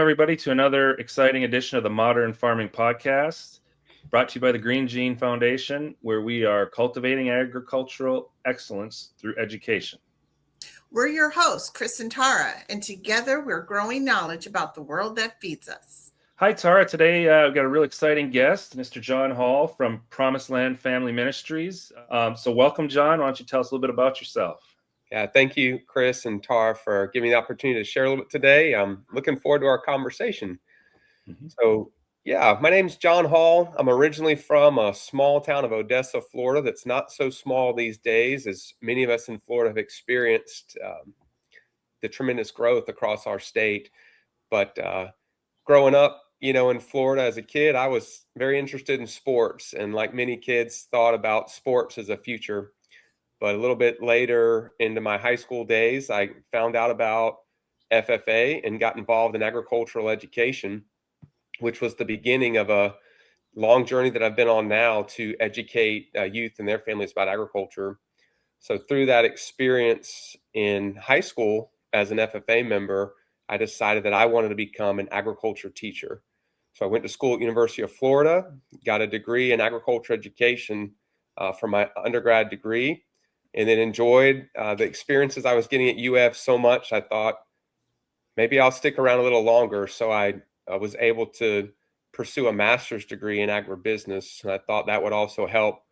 everybody, to another exciting edition of the Modern Farming Podcast, brought to you by the Green Gene Foundation, where we are cultivating agricultural excellence through education. We're your hosts, Chris and Tara, and together we're growing knowledge about the world that feeds us. Hi, Tara. Today we've got a real exciting guest, Mr. John Hall from Promised Land Family Ministries. So welcome, John. Why don't you tell us a little bit about yourself? Yeah, thank you, Chris and Tara, for giving me the opportunity to share a little bit today. I'm looking forward to our conversation. So, my name's John Hall. I'm originally from a small town of Odessa, Florida, that's not so small these days, as many of us in Florida have experienced the tremendous growth across our state. But growing up, in Florida as a kid, I was very interested in sports, and like many kids, thought about sports as a future. But a little bit later into my high school days, I found out about FFA and got involved in agricultural education, which was the beginning of a long journey that I've been on now to educate youth and their families about agriculture. So through that experience in high school as an FFA member, I decided that I wanted to become an agriculture teacher. So I went to school at University of Florida, got a degree in agriculture education for my undergrad degree, and then enjoyed the experiences I was getting at UF so much, I thought maybe I'll stick around a little longer. So I was able to pursue a master's degree in agribusiness. And I thought that would also help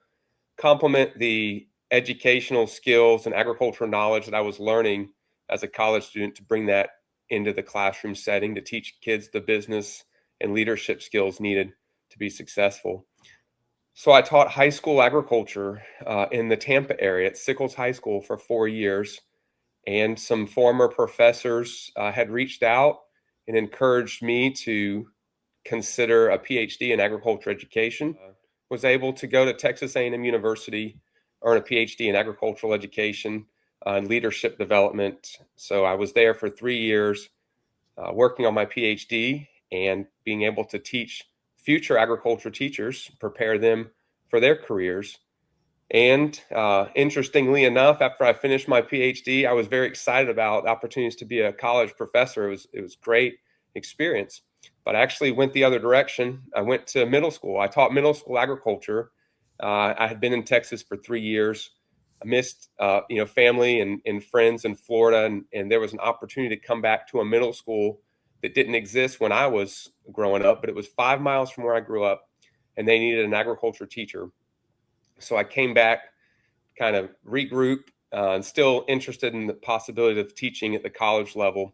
complement the educational skills and agricultural knowledge that I was learning as a college student, to bring that into the classroom setting to teach kids the business and leadership skills needed to be successful. So I taught high school agriculture in the Tampa area at Sickles High School for 4 years. And some former professors had reached out and encouraged me to consider a Ph.D. in agriculture education. Was able to go to Texas A&M University, earn a Ph.D. in agricultural education and leadership development. So I was there for 3 years working on my Ph.D. and being able to teach future agriculture teachers, prepare them for their careers. And interestingly enough, after I finished my PhD, I was very excited about opportunities to be a college professor. It was great experience, but I actually went the other direction. I went to middle school. I taught middle school agriculture. I had been in Texas for 3 years. I missed, family and friends in Florida, and there was an opportunity to come back to a middle school that didn't exist when I was growing up, but it was 5 miles from where I grew up, and they needed an agriculture teacher. So I came back, kind of regroup, and still interested in the possibility of teaching at the college level.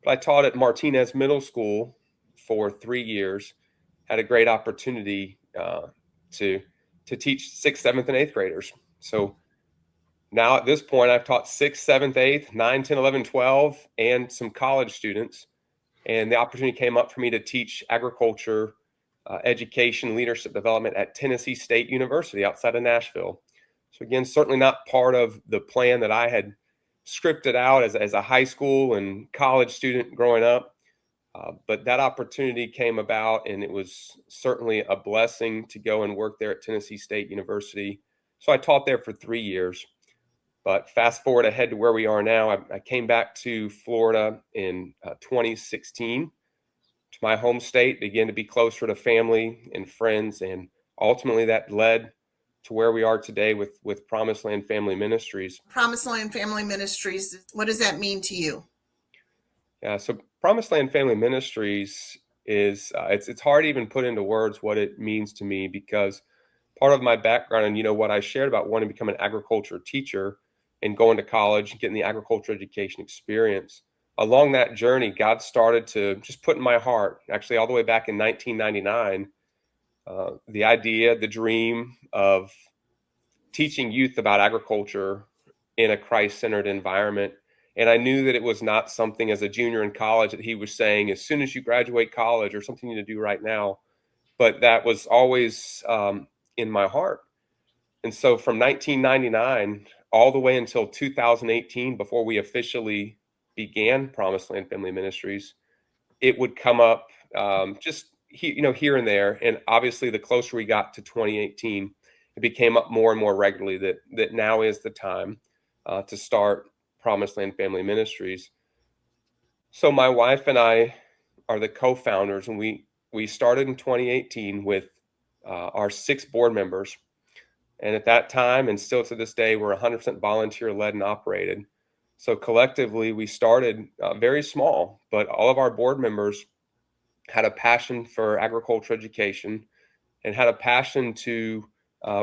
But I taught at Martinez Middle School for 3 years, had a great opportunity to teach 6th, 7th, and 8th graders. So now at this point, I've taught 6th, 7th, 8th, 9, 10, 11, 12, and some college students. And the opportunity came up for me to teach agriculture, education, leadership development at Tennessee State University outside of Nashville. So again, certainly not part of the plan that I had scripted out as a high school and college student growing up. But that opportunity came about, and it was certainly a blessing to go and work there at Tennessee State University. So I taught there for 3 years. But fast forward ahead to where we are now, I came back to Florida in 2016 to my home state, began to be closer to family and friends. And ultimately that led to where we are today with Promised Land Family Ministries. Promised Land Family Ministries, what does that mean to you? Yeah, so Promised Land Family Ministries is, it's hard to even put into words what it means to me, because part of my background and, what I shared about wanting to become an agriculture teacher and going to college and getting the agriculture education experience. Along that journey, God started to just put in my heart, actually all the way back in 1999, the idea, the dream of teaching youth about agriculture in a Christ-centered environment. And I knew that it was not something as a junior in college that he was saying, as soon as you graduate college, or something you need to do right now, but that was always in my heart. And so from 1999 all the way until 2018, before we officially began Promised Land Family Ministries, it would come up just here and there. And obviously, the closer we got to 2018, it became up more and more regularly that now is the time to start Promised Land Family Ministries. So my wife and I are the co-founders, and we started in 2018 with our 6 board members. And at that time, and still to this day, we're 100% volunteer led and operated. So collectively, we started very small, but all of our board members had a passion for agriculture education and had a passion to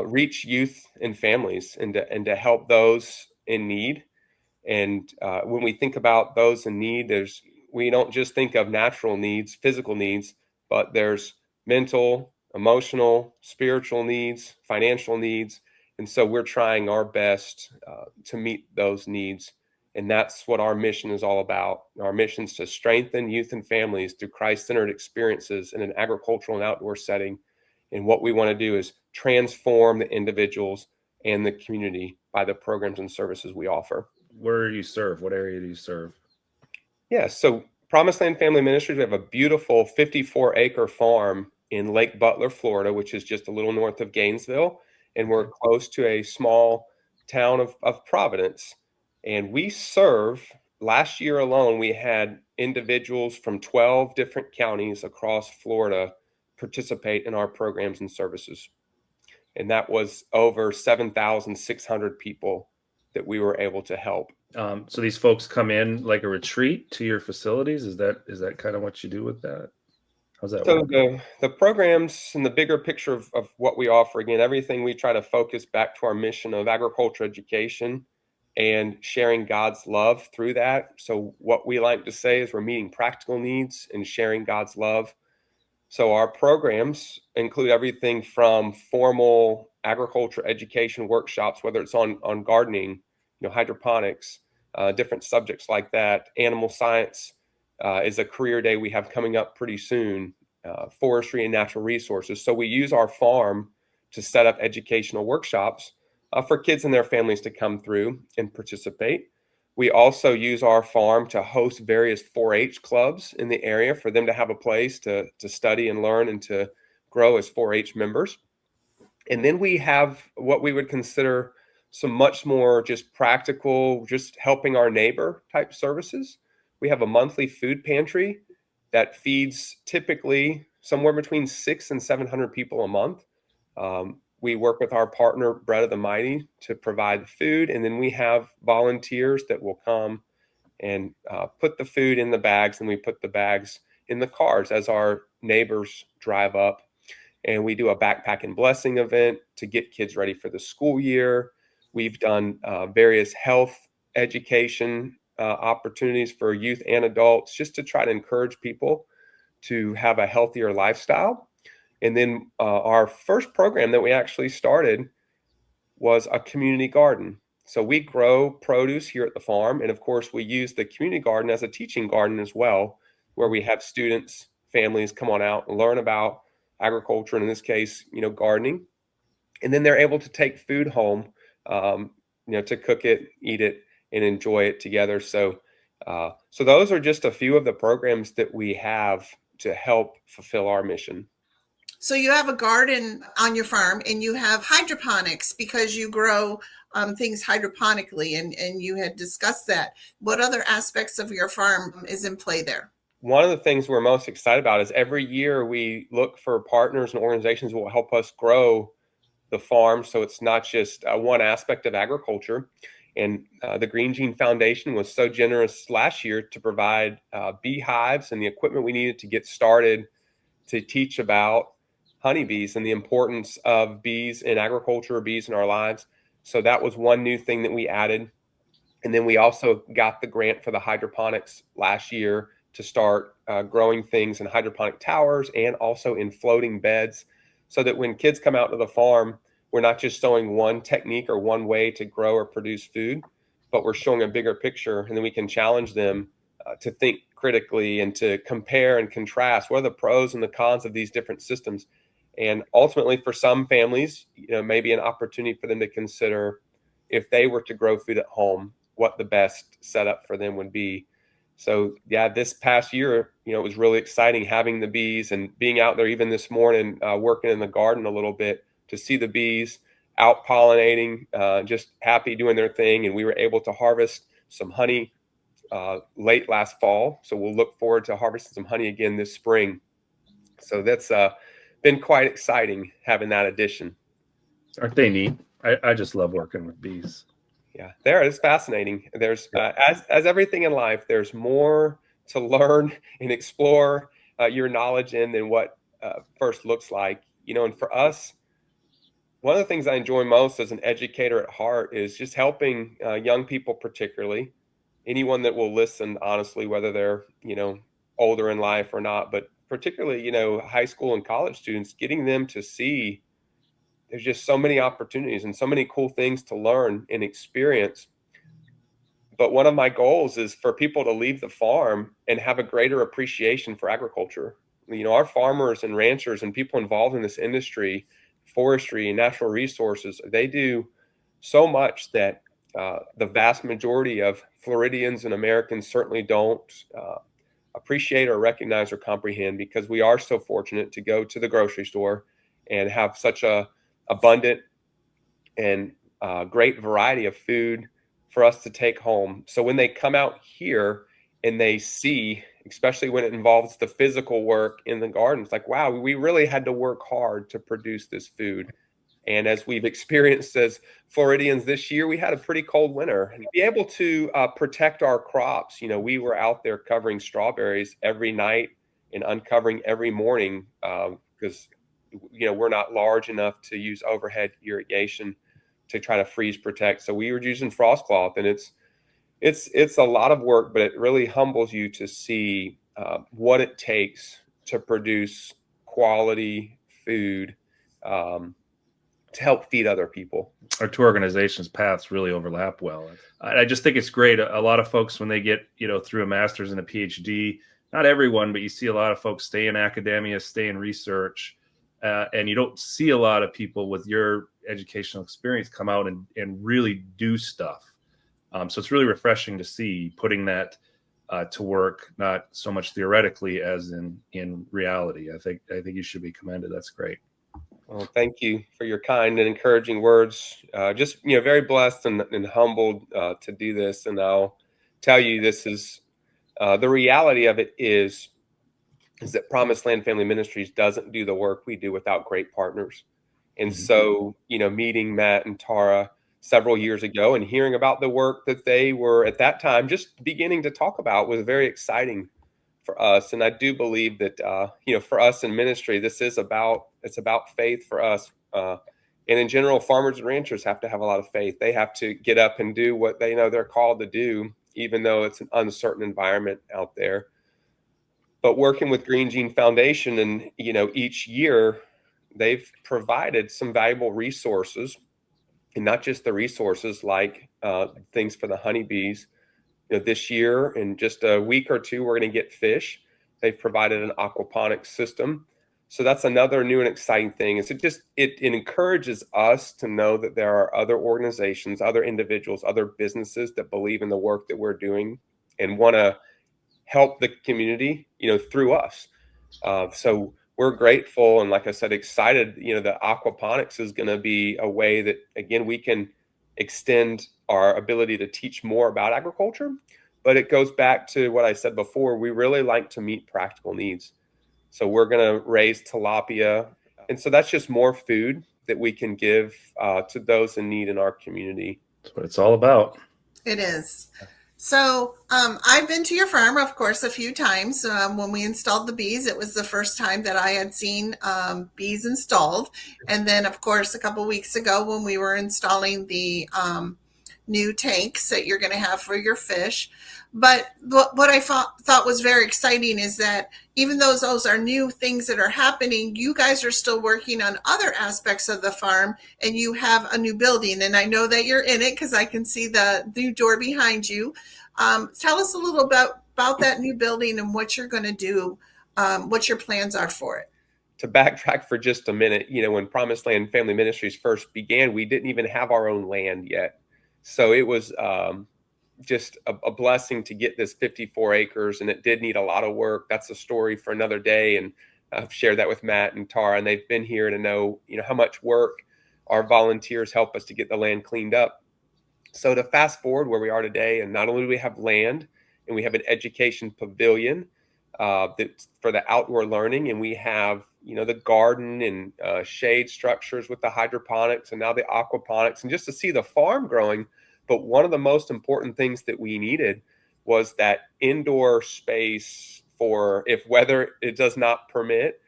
reach youth and families and to help those in need. And when we think about those in need, we don't just think of natural needs, physical needs, but there's mental, emotional, spiritual needs, financial needs. And so we're trying our best to meet those needs. And that's what our mission is all about. Our mission is to strengthen youth and families through Christ-centered experiences in an agricultural and outdoor setting. And what we want to do is transform the individuals and the community by the programs and services we offer. Where do you serve? What area do you serve? Yeah, so Promised Land Family Ministries, we have a beautiful 54-acre farm in Lake Butler, Florida, which is just a little north of Gainesville. And we're close to a small town of Providence. And we serve, last year alone, we had individuals from 12 different counties across Florida participate in our programs and services. And that was over 7,600 people that we were able to help. So these folks come in like a retreat to your facilities. Is that kind of what you do with that? How's that work? So the programs and the bigger picture of what we offer, again, everything we try to focus back to our mission of agriculture education and sharing God's love through that. So what we like to say is we're meeting practical needs and sharing God's love. So our programs include everything from formal agriculture education workshops, whether it's on gardening, hydroponics, different subjects like that. Animal science is a career day we have coming up pretty soon. Forestry and natural resources. So we use our farm to set up educational workshops for kids and their families to come through and participate. We also use our farm to host various 4-H clubs in the area for them to have a place to study and learn and to grow as 4-H members. And then we have what we would consider some much more just practical, just helping our neighbor type services. We have a monthly food pantry that feeds typically somewhere between 600 and 700 people a month. We work with our partner, Bread of the Mighty, to provide the food. And then we have volunteers that will come and put the food in the bags, and we put the bags in the cars as our neighbors drive up. And we do a backpack and blessing event to get kids ready for the school year. We've done various health education opportunities for youth and adults just to try to encourage people to have a healthier lifestyle. And then our first program that we actually started was a community garden. So we grow produce here at the farm. And of course, we use the community garden as a teaching garden as well, where we have students, families come on out and learn about agriculture, and in this case, gardening. And then they're able to take food home, to cook it, eat it, and enjoy it together. So those are just a few of the programs that we have to help fulfill our mission. So you have a garden on your farm, and you have hydroponics because you grow things hydroponically, and you had discussed that. What other aspects of your farm is in play there? One of the things we're most excited about is every year we look for partners and organizations that will help us grow the farm. So it's not just one aspect of agriculture. And the Green Gene Foundation was so generous last year to provide beehives and the equipment we needed to get started to teach about honeybees and the importance of bees in agriculture, bees in our lives. So that was one new thing that we added. And then we also got the grant for the hydroponics last year to start growing things in hydroponic towers and also in floating beds, so that when kids come out to the farm, we're not just showing one technique or one way to grow or produce food, but we're showing a bigger picture. And then we can challenge them to think critically and to compare and contrast what are the pros and the cons of these different systems. And ultimately, for some families, maybe an opportunity for them to consider, if they were to grow food at home, what the best setup for them would be. So yeah, this past year, it was really exciting having the bees and being out there even this morning, working in the garden a little bit to see the bees out pollinating, just happy doing their thing. And we were able to harvest some honey late last fall. So we'll look forward to harvesting some honey again this spring. So that's been quite exciting having that addition. Aren't they neat? I just love working with bees. Yeah, there it's fascinating. There's as everything in life, there's more to learn and explore your knowledge in than what first looks like. And for us, one of the things I enjoy most as an educator at heart is just helping young people, particularly anyone that will listen honestly, whether they're older in life or not, but particularly high school and college students, getting them to see there's just so many opportunities and so many cool things to learn and experience. But one of my goals is for people to leave the farm and have a greater appreciation for agriculture. Our farmers and ranchers and people involved in this industry, forestry and natural resources, they do so much that the vast majority of Floridians and Americans certainly don't appreciate or recognize or comprehend, because we are so fortunate to go to the grocery store and have such a abundant and great variety of food for us to take home. So when they come out here and they see, especially when it involves the physical work in the garden, it's like, wow, we really had to work hard to produce this food. And as we've experienced as Floridians this year, we had a pretty cold winter. And be able to protect our crops. We were out there covering strawberries every night and uncovering every morning because we're not large enough to use overhead irrigation to try to freeze protect. So we were using frost cloth, and it's a lot of work, but it really humbles you to see what it takes to produce quality food to help feed other people. Our two organizations' paths really overlap well. I just think it's great. A lot of folks, when they get through a master's and a PhD, not everyone, but you see a lot of folks stay in academia, stay in research. And you don't see a lot of people with your educational experience come out and really do stuff. So it's really refreshing to see putting that to work, not so much theoretically as in reality. I think you should be commended. That's great. Well, thank you for your kind and encouraging words. Just very blessed and humbled to do this. And I'll tell you, this is the reality of it is that Promised Land Family Ministries doesn't do the work we do without great partners. And so, meeting Matt and Tara several years ago and hearing about the work that they were at that time just beginning to talk about was very exciting for us. And I do believe that, for us in ministry, it's about faith for us. And in general, farmers and ranchers have to have a lot of faith. They have to get up and do what they know they're called to do, even though it's an uncertain environment out there. But working with Green Gene Foundation, and each year they've provided some valuable resources, and not just the resources like things for the honeybees. This year, in just a week or two, we're going to get fish. They've provided an aquaponics system, so that's another new and exciting thing. It encourages us to know that there are other organizations, other individuals, other businesses that believe in the work that we're doing and want to help the community, through us. So we're grateful. And like I said, excited, the aquaponics is going to be a way that, again, we can extend our ability to teach more about agriculture. But it goes back to what I said before. We really like to meet practical needs. So we're going to raise tilapia. And so that's just more food that we can give to those in need in our community. That's what it's all about. It is. So I've been to your farm, of course, a few times. When we installed the bees, it was the first time that I had seen bees installed. And then, of course, a couple of weeks ago when we were installing the new tanks that you're going to have for your fish. But what I thought was very exciting is that even though those are new things that are happening, you guys are still working on other aspects of the farm, and you have a new building. And I know that you're in it because I can see the new door behind you. Tell us a little about that new building and what you're going to do, what your plans are for it. To backtrack for just a minute, when Promised Land Family Ministries first began, we didn't even have our own land yet. So it was just a blessing to get this 54 acres, and it did need a lot of work. That's a story for another day, and I've shared that with Matt and Tara, and they've been here to know, how much work our volunteers help us to get the land cleaned up. So to fast forward where we are today, and not only do we have land and we have an education pavilion that's for the outdoor learning. And we have, the garden and shade structures with the hydroponics and now the aquaponics, and just to see the farm growing. But one of the most important things that we needed was that indoor space for if weather it does not permit.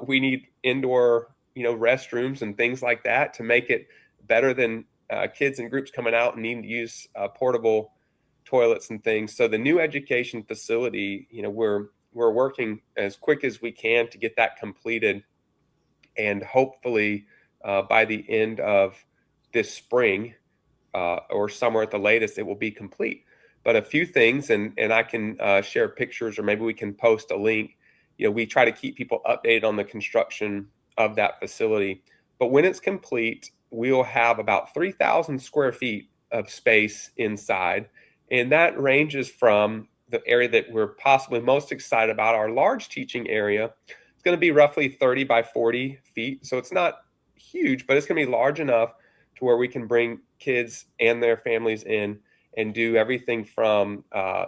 We need indoor, restrooms and things like that to make it better than kids and groups coming out and needing to use portable toilets and things. So the new education facility, we're working as quick as we can to get that completed, and hopefully by the end of this spring or summer at the latest, it will be complete. But a few things, and I can share pictures, or maybe we can post a link. We try to keep people updated on the construction of that facility. But when it's complete, we'll have about 3,000 square feet of space inside. And that ranges from the area that we're possibly most excited about, our large teaching area. It's going to be roughly 30 by 40 feet. So it's not huge, but it's going to be large enough to where we can bring kids and their families in and do everything from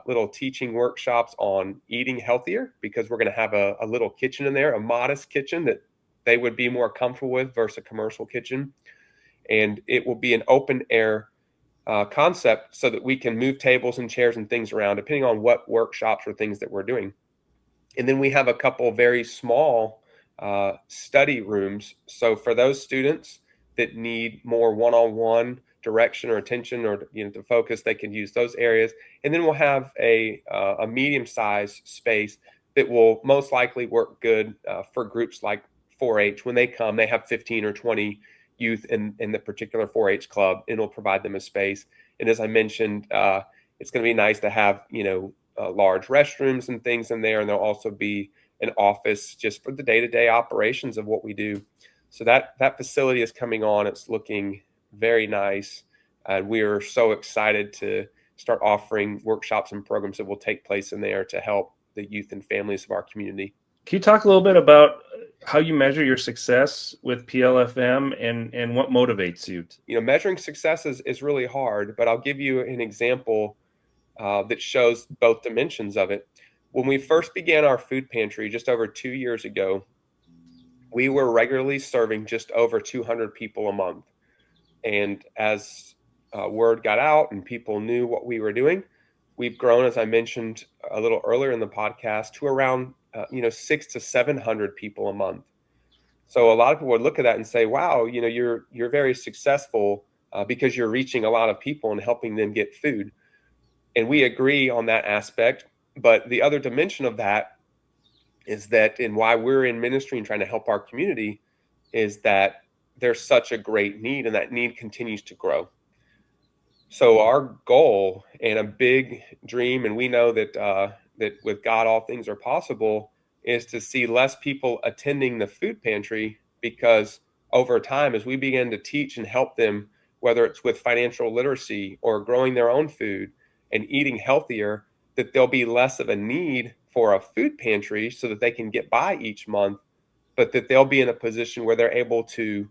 little teaching workshops on eating healthier, because we're going to have a little kitchen in there, a modest kitchen that they would be more comfortable with versus a commercial kitchen. And it will be an open air concept so that we can move tables and chairs and things around depending on what workshops or things that we're doing. And then we have a couple very small study rooms. So for those students that need more one-on-one direction or attention, or to focus, they can use those areas. And then we'll have a medium-sized space that will most likely work good for groups like 4-H. When they come, they have 15 or 20 youth in the particular 4-H club, and it'll provide them a space. And as I mentioned, it's going to be nice to have large restrooms and things in there, and there'll also be an office just for the day-to-day operations of what we do. So that facility is coming on. It's looking very nice. We are so excited to start offering workshops and programs that will take place in there to help the youth and families of our community. Can you talk a little bit about how you measure your success with PLFM and what motivates you? Measuring success is really hard, but I'll give you an example that shows both dimensions of it. When we first began our food pantry just over 2 years ago, we were regularly serving just over 200 people a month. And as word got out and people knew what we were doing, we've grown, as I mentioned a little earlier in the podcast, to around 600 to 700 people a month. So a lot of people would look at that and say, "Wow, you're very successful because you're reaching a lot of people and helping them get food." And we agree on that aspect. But the other dimension of that is that, and why we're in ministry and trying to help our community, is that there's such a great need, and that need continues to grow. So our goal and a big dream, and we know that that with God all things are possible, is to see less people attending the food pantry, because over time, as we begin to teach and help them, whether it's with financial literacy or growing their own food and eating healthier, that there'll be less of a need for a food pantry so that they can get by each month, but that they'll be in a position where they're able to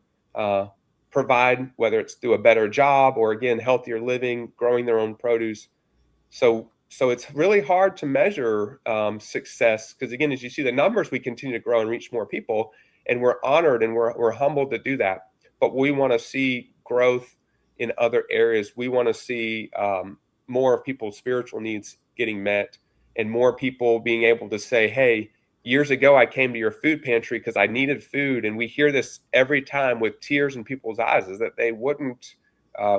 provide, whether it's through a better job or, again, healthier living, growing their own produce. So it's really hard to measure success, because, again, as you see the numbers, we continue to grow and reach more people, and we're honored and we're humbled to do that. But we want to see growth in other areas. We want to see more of people's spiritual needs getting met, and more people being able to say, "Hey, years ago I came to your food pantry because I needed food." And we hear this every time with tears in people's eyes, is that they wouldn't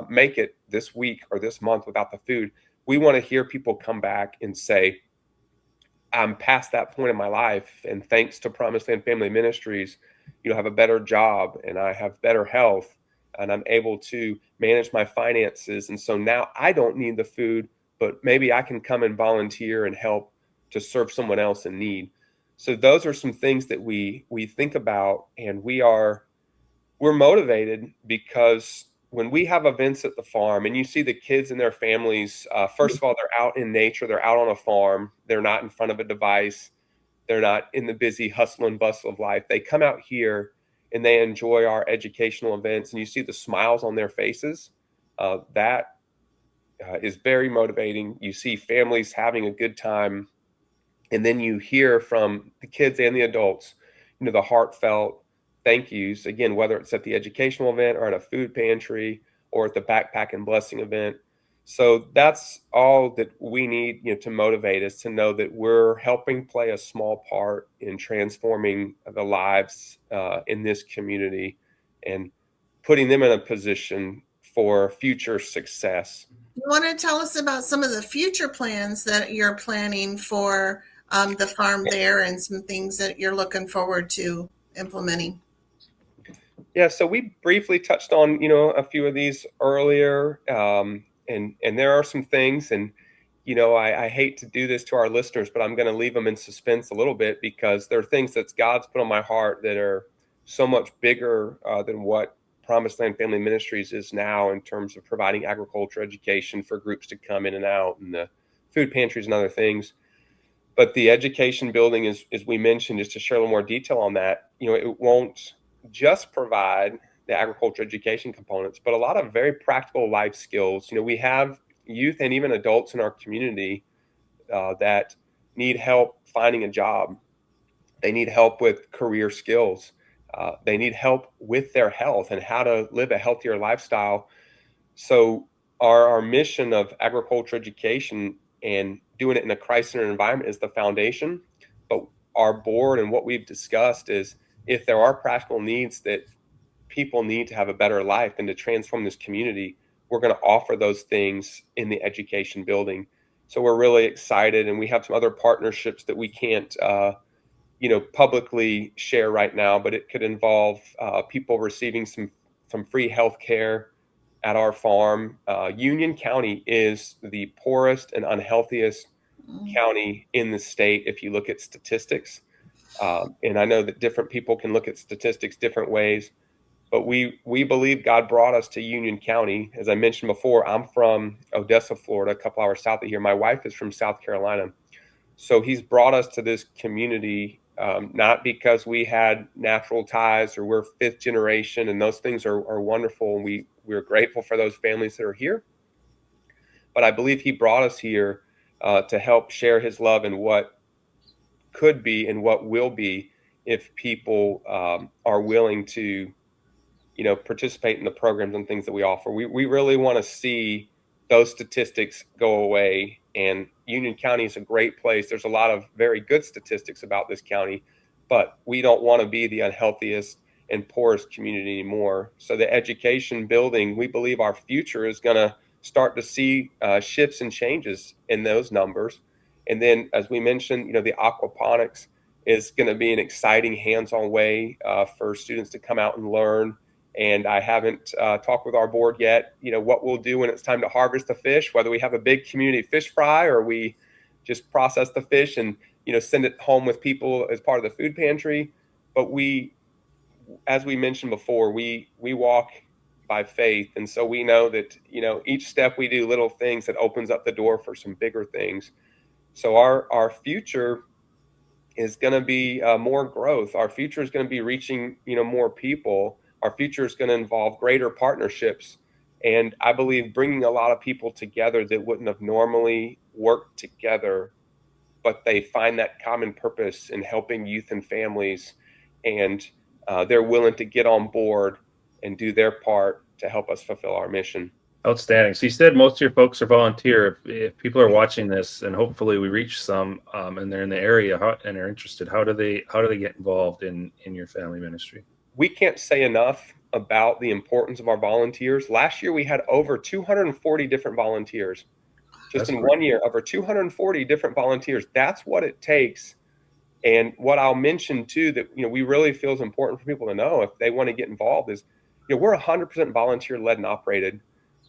make it this week or this month without the food. We want to hear people come back and say, "I'm past that point in my life, and thanks to Promised Land Family Ministries, I have a better job, and I have better health, and I'm able to manage my finances. And so now I don't need the food, but maybe I can come and volunteer and help to serve someone else in need." So those are some things that we think about, and we're motivated, because when we have events at the farm and you see the kids and their families, first of all, they're out in nature, they're out on a farm, they're not in front of a device, they're not in the busy hustle and bustle of life. They come out here and they enjoy our educational events, and you see the smiles on their faces. That is very motivating. You see families having a good time, and then you hear from the kids and the adults, the heartfelt thank yous, again, whether it's at the educational event or at a food pantry or at the backpack and blessing event. So that's all that we need, to motivate us to know that we're helping play a small part in transforming the lives in this community and putting them in a position for future success. You want to tell us about some of the future plans that you're planning for the farm there and some things that you're looking forward to implementing? Yeah, so we briefly touched on, a few of these earlier, and there are some things, and I hate to do this to our listeners, but I'm going to leave them in suspense a little bit because there are things that God's put on my heart that are so much bigger than what Promised Land Family Ministries is now in terms of providing agriculture education for groups to come in and out, and the food pantries and other things. But the education building, as we mentioned, just to share a little more detail on that, it won't just provide the agriculture education components, but a lot of very practical life skills. We have youth and even adults in our community that need help finding a job. They need help with career skills. They need help with their health and how to live a healthier lifestyle. So our mission of agriculture education and doing it in a Christ-centered environment is the foundation. But our board and what we've discussed is if there are practical needs that people need to have a better life and to transform this community, we're going to offer those things in the education building. So we're really excited, and we have some other partnerships that we can't publicly share right now, but it could involve people receiving some free health care at our farm. Union County is the poorest and unhealthiest county in the state if you look at statistics. And I know that different people can look at statistics different ways, but we believe God brought us to Union County. As I mentioned before, I'm from Odessa, Florida, a couple hours south of here. My wife is from South Carolina. So he's brought us to this community, not because we had natural ties or we're fifth generation, and those things are wonderful. And we're grateful for those families that are here. But I believe he brought us here to help share his love in what could be and what will be if people are willing to, participate in the programs and things that we offer. We really want to see those statistics go away. And Union County is a great place. There's a lot of very good statistics about this county, but we don't want to be the unhealthiest and poorest community anymore. So the education building, we believe our future is going to start to see shifts and changes in those numbers. And then, as we mentioned, the aquaponics is going to be an exciting hands-on way for students to come out and learn. And I haven't talked with our board yet, what we'll do when it's time to harvest the fish, whether we have a big community fish fry or we just process the fish and, send it home with people as part of the food pantry. But as we mentioned before, we walk by faith. And so we know that, each step we do little things that opens up the door for some bigger things. So our future is going to be more growth. Our future is going to be reaching, more people. Our future is going to involve greater partnerships. And I believe bringing a lot of people together that wouldn't have normally worked together, but they find that common purpose in helping youth and families. And they're willing to get on board and do their part to help us fulfill our mission. Outstanding. So you said most of your folks are volunteer. If people are watching this, and hopefully we reach some, and they're in the area and are interested, how do they get involved in your family ministry? We can't say enough about the importance of our volunteers. Last year we had over 240 different volunteers. Just in 1 year, over 240 different volunteers. That's what it takes. And what I'll mention too that we really feel is important for people to know if they want to get involved is, we're 100% volunteer led and operated.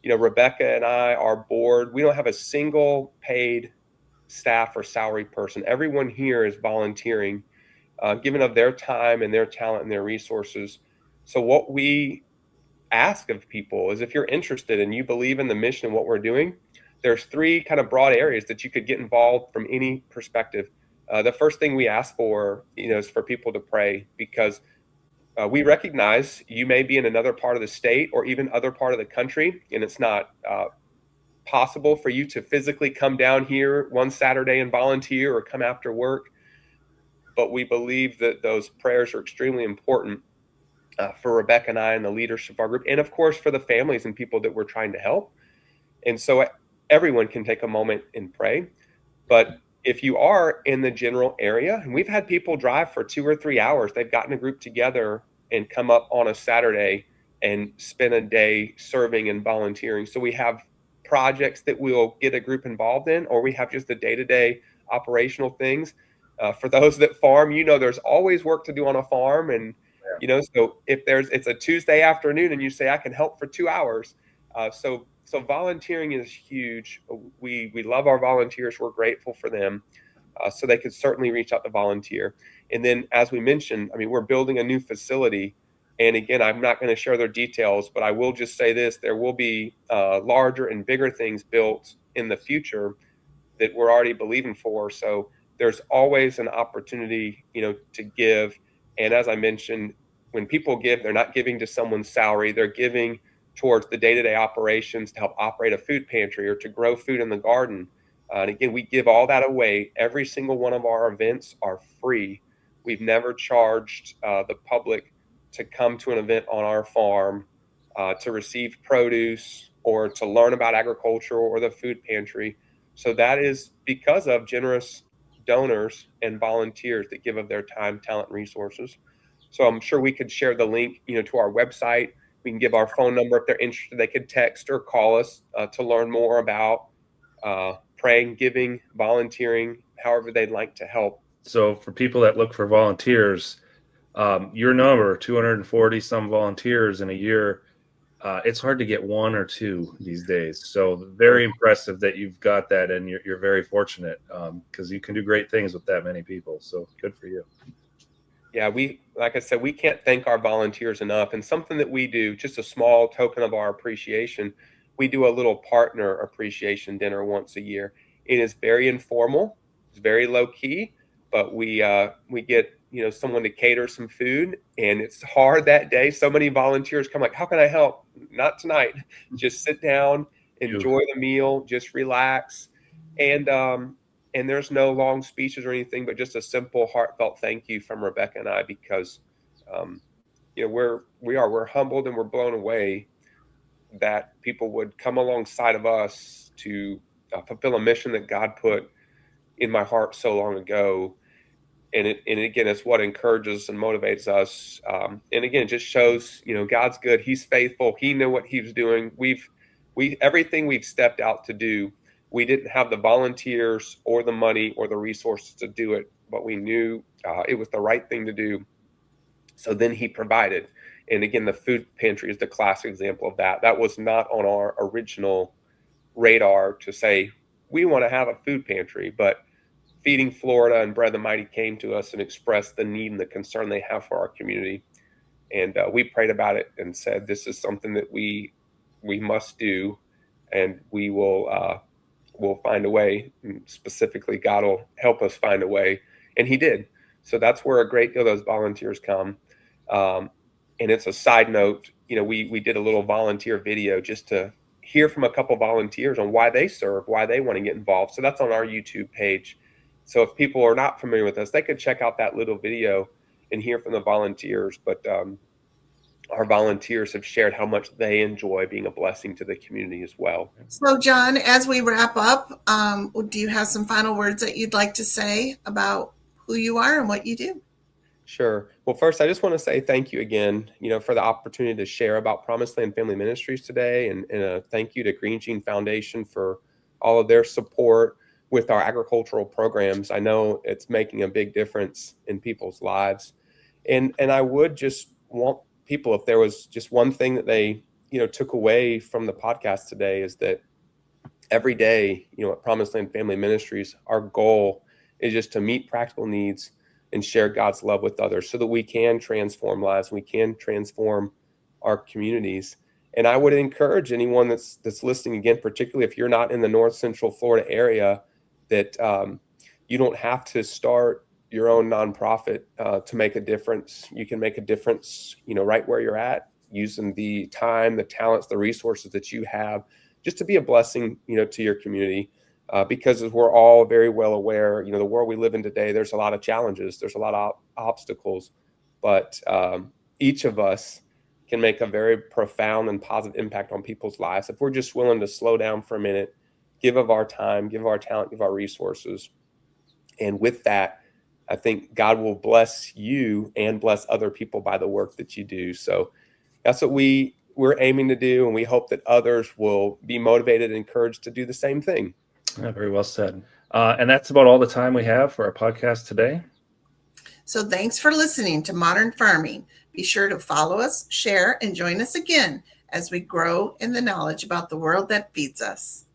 Rebecca and I, our board, we don't have a single paid staff or salary person. Everyone here is volunteering, giving of their time and their talent and their resources. So what we ask of people is if you're interested and you believe in the mission and what we're doing, there's 3 kind of broad areas that you could get involved from any perspective. The first thing we ask for, is for people to pray, because we recognize you may be in another part of the state or even other part of the country, and it's not possible for you to physically come down here one Saturday and volunteer or come after work. But we believe that those prayers are extremely important for Rebecca and I and the leadership of our group, and of course for the families and people that we're trying to help. And so everyone can take a moment and pray. But if you are in the general area, and we've had people drive for 2 or 3 hours, they've gotten a group together and come up on a Saturday and spend a day serving and volunteering. So we have projects that we'll get a group involved in, or we have just the day-to-day operational things. For those that farm, there's always work to do on a farm. And, so if it's a Tuesday afternoon and you say, I can help for 2 hours. So volunteering is huge. We love our volunteers. We're grateful for them. So they could certainly reach out to volunteer. And then, as we mentioned, we're building a new facility. And again, I'm not going to share their details, but I will just say this: there will be larger and bigger things built in the future that we're already believing for. So there's always an opportunity, to give. And as I mentioned, when people give, they're not giving to someone's salary. They're giving towards the day-to-day operations to help operate a food pantry or to grow food in the garden. And again, we give all that away. Every single one of our events are free. We've never charged the public to come to an event on our farm to receive produce or to learn about agriculture or the food pantry. So that is because of generous donors and volunteers that give of their time, talent, and resources. So I'm sure we could share the link, to our website. We can give our phone number if they're interested. They could text or call us to learn more about praying, giving, volunteering, however they'd like to help. So for people that look for volunteers, your number, 240 some volunteers in a year, it's hard to get one or two these days. So very impressive that you've got that, and you're very fortunate because you can do great things with that many people. So good for you. Yeah, like I said, we can't thank our volunteers enough. And something that we do, just a small token of our appreciation, we do a little partner appreciation dinner once a year. It is very informal, it's very low key, but we get someone to cater some food, and it's hard that day. So many volunteers come like, how can I help? Not tonight. Just sit down, enjoy the meal, just relax, and there's no long speeches or anything, but just a simple, heartfelt thank you from Rebecca and I, because we're humbled and we're blown away that people would come alongside of us to fulfill a mission that God put in my heart so long ago. And again, it's what encourages and motivates us. And again, it just shows, God's good. He's faithful. He knew what he was doing. Everything we've stepped out to do, we didn't have the volunteers or the money or the resources to do it, but we knew it was the right thing to do. So then he provided. And again, the food pantry is the classic example of that. That was not on our original radar to say, we want to have a food pantry, but Feeding Florida and Bread the Mighty came to us and expressed the need and the concern they have for our community. And we prayed about it and said, this is something that we must do, and we will we'll find a way. And specifically, God will help us find a way. And he did. So that's where a great deal of those volunteers come. And it's a side note, we did a little volunteer video just to hear from a couple volunteers on why they serve, why they want to get involved. So that's on our YouTube page. So if people are not familiar with us, they could check out that little video and hear from the volunteers. But our volunteers have shared how much they enjoy being a blessing to the community as well. So, John, as we wrap up, do you have some final words that you'd like to say about who you are and what you do? Sure. Well, first, I just want to say thank you again, for the opportunity to share about Promised Land Family Ministries today. And a thank you to Green Gene Foundation for all of their support with our agricultural programs. I know it's making a big difference in people's lives. And I would just want people, if there was just one thing that they, took away from the podcast today, is that every day, at Promised Land Family Ministries, our goal is just to meet practical needs and share God's love with others so that we can transform lives, we can transform our communities. And I would encourage anyone that's listening, again, particularly if you're not in the North Central Florida area, that you don't have to start your own nonprofit to make a difference. You can make a difference, right where you're at, using the time, the talents, the resources that you have just to be a blessing, to your community. Because as we're all very well aware, the world we live in today, there's a lot of challenges, there's a lot of obstacles, but each of us can make a very profound and positive impact on people's lives if we're just willing to slow down for a minute, give of our time, give of our talent, give our resources. And with that, I think God will bless you and bless other people by the work that you do. So that's what we're aiming to do, and we hope that others will be motivated and encouraged to do the same thing. Yeah, very well said. And that's about all the time we have for our podcast today. So thanks for listening to Modern Farming. Be sure to follow us, share, and join us again as we grow in the knowledge about the world that feeds us.